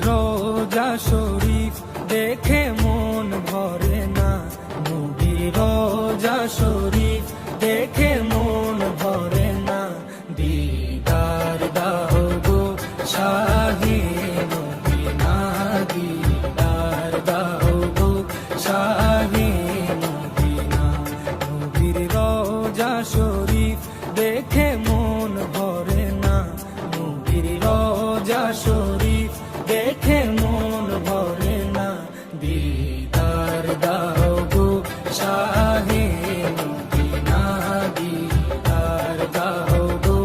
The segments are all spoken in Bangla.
রোজা শরীফ দেখে মন ভরে না, নবীর রোজা শরীফ দেখে মন ভরে না। দিদার দাও গো শাহে মদিনা, দিদার দাও গো শাহে মদিনা। নবীর রোজা শরীফ দেখে মন ভরে না, নবীর রোজা শরীফ দেখে মন ভরে না। দিদার দাও গো শাহে মদিনা, দিদার দাও গো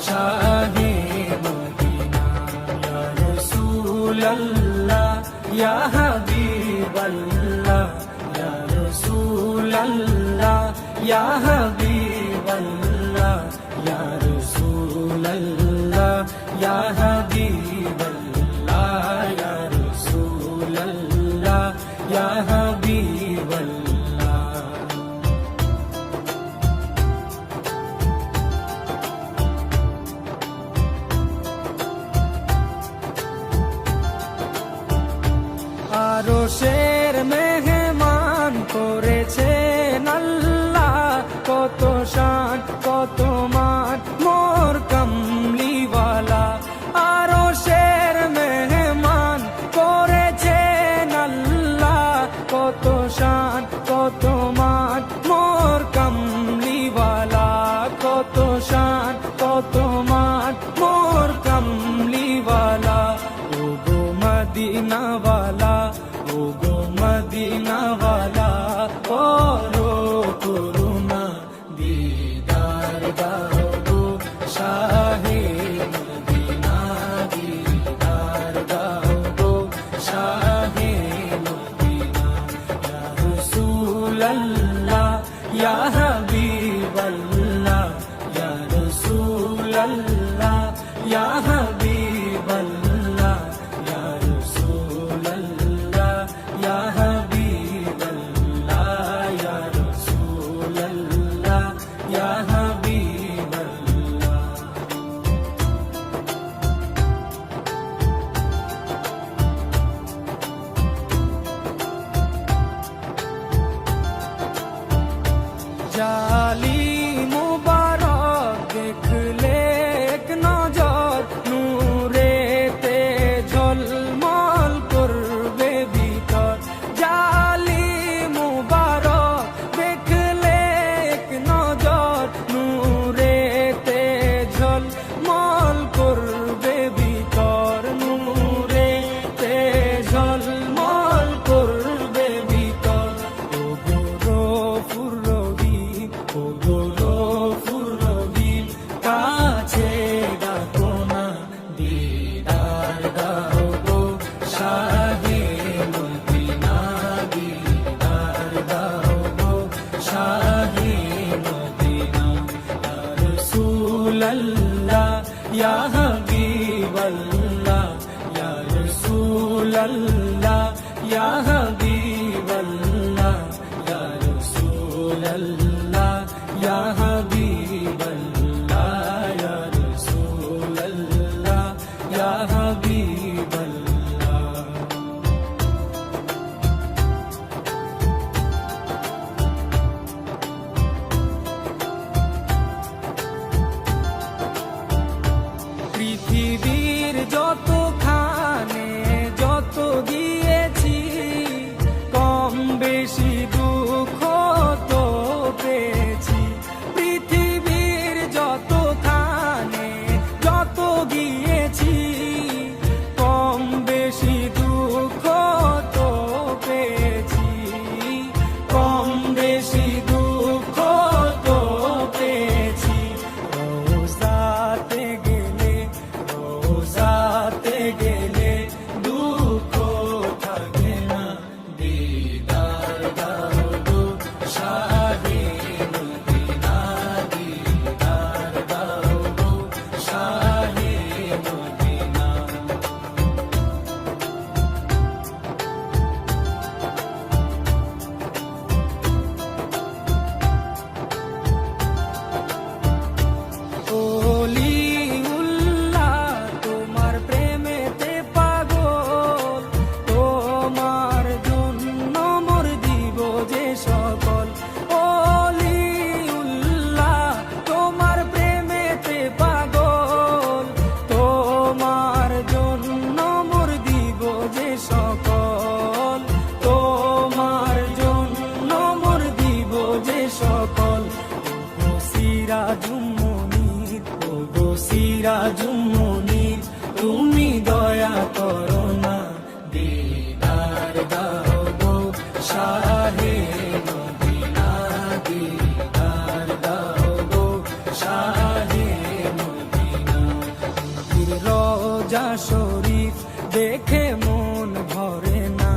শাহে মদিনা। ইয়া রাসূলাল্লাহ ইয়া হাবিবাল্লাহ, ইয়া রাসূলাল্লাহ ইয়া হাবিবাল্লাহ, ইয়া রাসূলাল্লাহ ইয়া হাবিবাল্লাহ, ইয়া রাসূলাল্লাহ ইয়া হাবিবাল্লাহ। আরশের মেহমান করেছেন আল্লাহ, কত শান কত মান মোর কামলিওয়ালা। আরশের মেহমান করেছেন আল্লাহ, কত শান কত মান মোর কামলিওয়ালা, কত শান কত মান মোর কামলিওয়ালা। ও গো মদিনাওয়ালা, ও গো মদিনাওয়ালা, করো করুণা, দিদার দাও গো শাহে মদিনা, দিদার দাও গো শাহে মদিনা। ইয়া রাসূলাল্লাহ ইয়া হাবিবাল্লাহ, ইয়া রাসূলাল্লাহ ইয়া হাবিবাল্লাহ, ইয়া রাসূলাল্লাহ ইয়া হাবিবাল্লাহ, ইয়া রাসূলাল্লাহ ইয়া হাবিবাল্লাহ। জালিম মুবারক দেখলে এক নজর, নূরেতে ঝলমল করবে ভিতর। জালিম মুবারক দেখলে এক নজর, নূরেতে ঝলমল করবে ভিতর, নূরেতে ঝলমল করবে ভিতর। ও গো গফুর রহিম, ও গো গফুর রহিম, কাছে ডাকো না, দিদার দাও গো শাহে মদিনা, দিদার দাও গো শাহে মদিনা। ইয়া রাসূলাল্লাহ ইয়া হাবিবাল্লাহ, ইয়া রাসূলাল্লাহ ইয়া হাবিবাল্লাহ, ইয়া রাসূলাল্লাহ ইয়া হাবিবাল্লাহ, ইয়া রাসূলাল্লাহ ইয়া হাবিবাল্লাহ। পৃথিবীর যতখানে যত গিয়েছি, কম বেশি দুঃখ তো পেয়েছি। সিরাজুম মুনির, ও গো সিরাজুম মুনির, তুমি দয়া করো না, দিদার দাও গো শাহে মদিনা, দিদার দাও গো শাহে মদিনা। নবীর রওজা শরীফ দেখে মন ভরে না,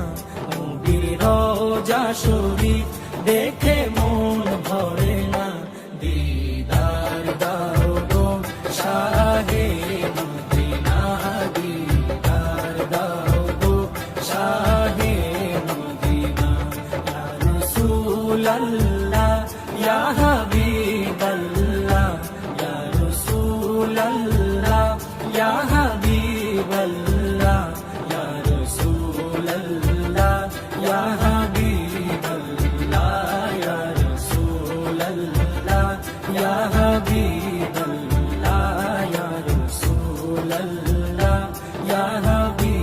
নবীর রওজা শরীফ দেখে মন ভরে না, দিদার দাও গো শাহে মদিনা, দিদার দাও গো শাহে মদিনা। ইয়া রাসূলাল্লাহ ইয়া হাবিবাল্লাহ, ইয়া রাসূলাল্লাহ ইয়া হাবিবাল্লাহ, ইয়া রাসূলাল্লাহ ইয়া হাবিবাল্লাহ, ইয়া রাসূলাল্লাহ ইয়া হাবিবাল্লাহ, ইয়া রাসূলাল্লাহ ইয়া হাবিবাল্লাহ।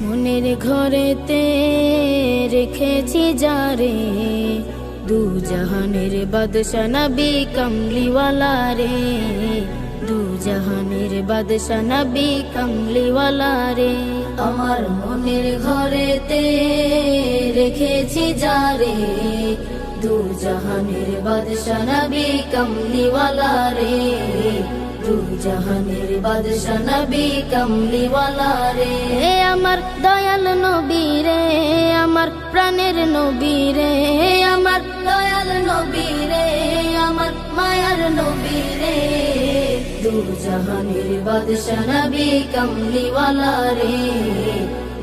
মনের ঘরেতে রেখেছি যারে, দু জাহানের বাদশা নবী কমলিওয়ালা রে, দু জাহানের বাদশা নবী কমলিওয়ালা রে। আমার মনের ঘরেতে রেখেছি যারে, দু জাহানের বাদশা নবী কমলিওয়ালা রে, দু জাহানের বাদশা নবী কমলিওয়ালা রে। আমার দয়াল নবী রে, আমার প্রাণের নবী রে, আমার দয়াল নবী রে, আমার মায়ার নবী রে, দু জাহানের বাদশা নবী কমলিওয়ালা রে,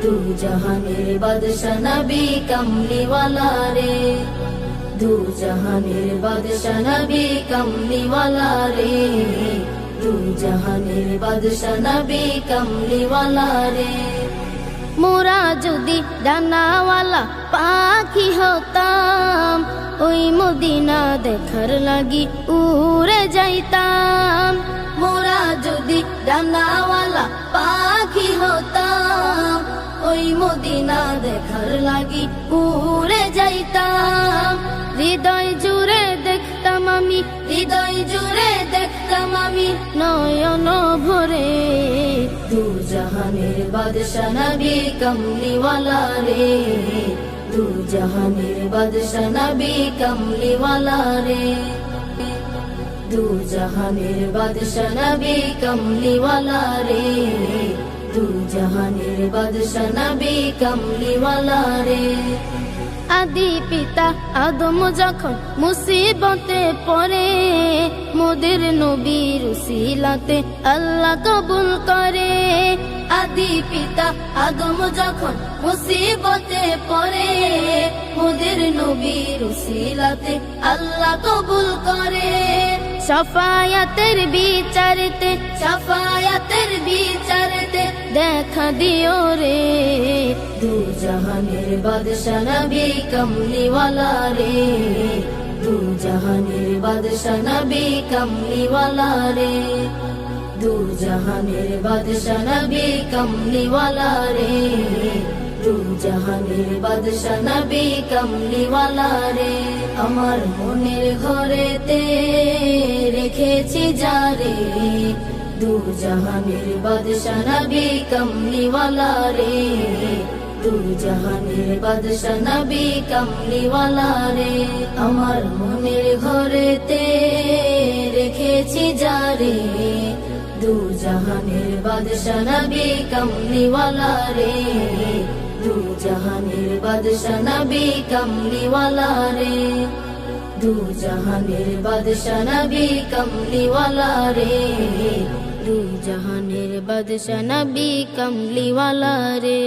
দু জাহানের বাদশা নবী কমলিওয়ালা রে, দু জাহানের বাদশা নবী কমলিওয়ালা রে, দু জাহানের বাদশা নবী কমলিওয়ালা রে। মোরা যদি ডানাওয়ালা পাখি হতাম, ওই মদিনা দেখার লাগি উড়ে যাইতাম। মোরা যদি ডানাওয়ালা পাখি হতাম, ওই মদিনা দেখার লাগি উড়ে যাইতাম। হৃদয় জুড়ে দেখতাম আমি, হৃদয় জুড়ে দেখতাম আমি নয়ন ভরে, দু জাহানের বাদশা নবী কমলিওয়ালা রে, দু জাহানের বাদশা নবী কমলিওয়ালা রে, দু জাহানের বাদশা নবী কমলিওয়ালা রে, দু জাহানের বাদশা নবী কমলিওয়ালা রে। আদি পিতা আদম যখন মুসিবতে পড়ে, মোদের নবীর উসিলাতে আল্লাহ কবুল করে। আদি পিতা আদম যখন মুসিবতে পড়ে, মোদের নবীর উসিলাতে আল্লাহ কবুল করে। শাফায়াতের বিচারতে, শাফায়াতের বিচারতে দেখা দিও রে, দু জাহানের বাদশা নবী কমলিওয়ালা রে, দু জাহানের বাদশা নবী কমলিওয়ালা রে, দু জাহানের বাদশা নবী কমলিওয়ালা রে, দু জাহানের বাদশা নবী কমলিওয়ালা রে। আমার মনের ঘরেতে রেখেছি যারে, দু জাহানের বাদশা নবী কমলিওয়ালা রে, দু জাহানের বাদশা নবী কমলিওয়ালা রে। আমার মনের ঘরেতে রেখেছি যারে, দু জাহানের বাদশা নবী কমলিওয়ালা রে, দু জাহানের বাদশা নবী কমলিওয়ালা রে, দু জাহানের বাদশা নবী কমলিওয়ালা রে, দু জাহানের বাদশা নবী কমলিওয়ালা রে।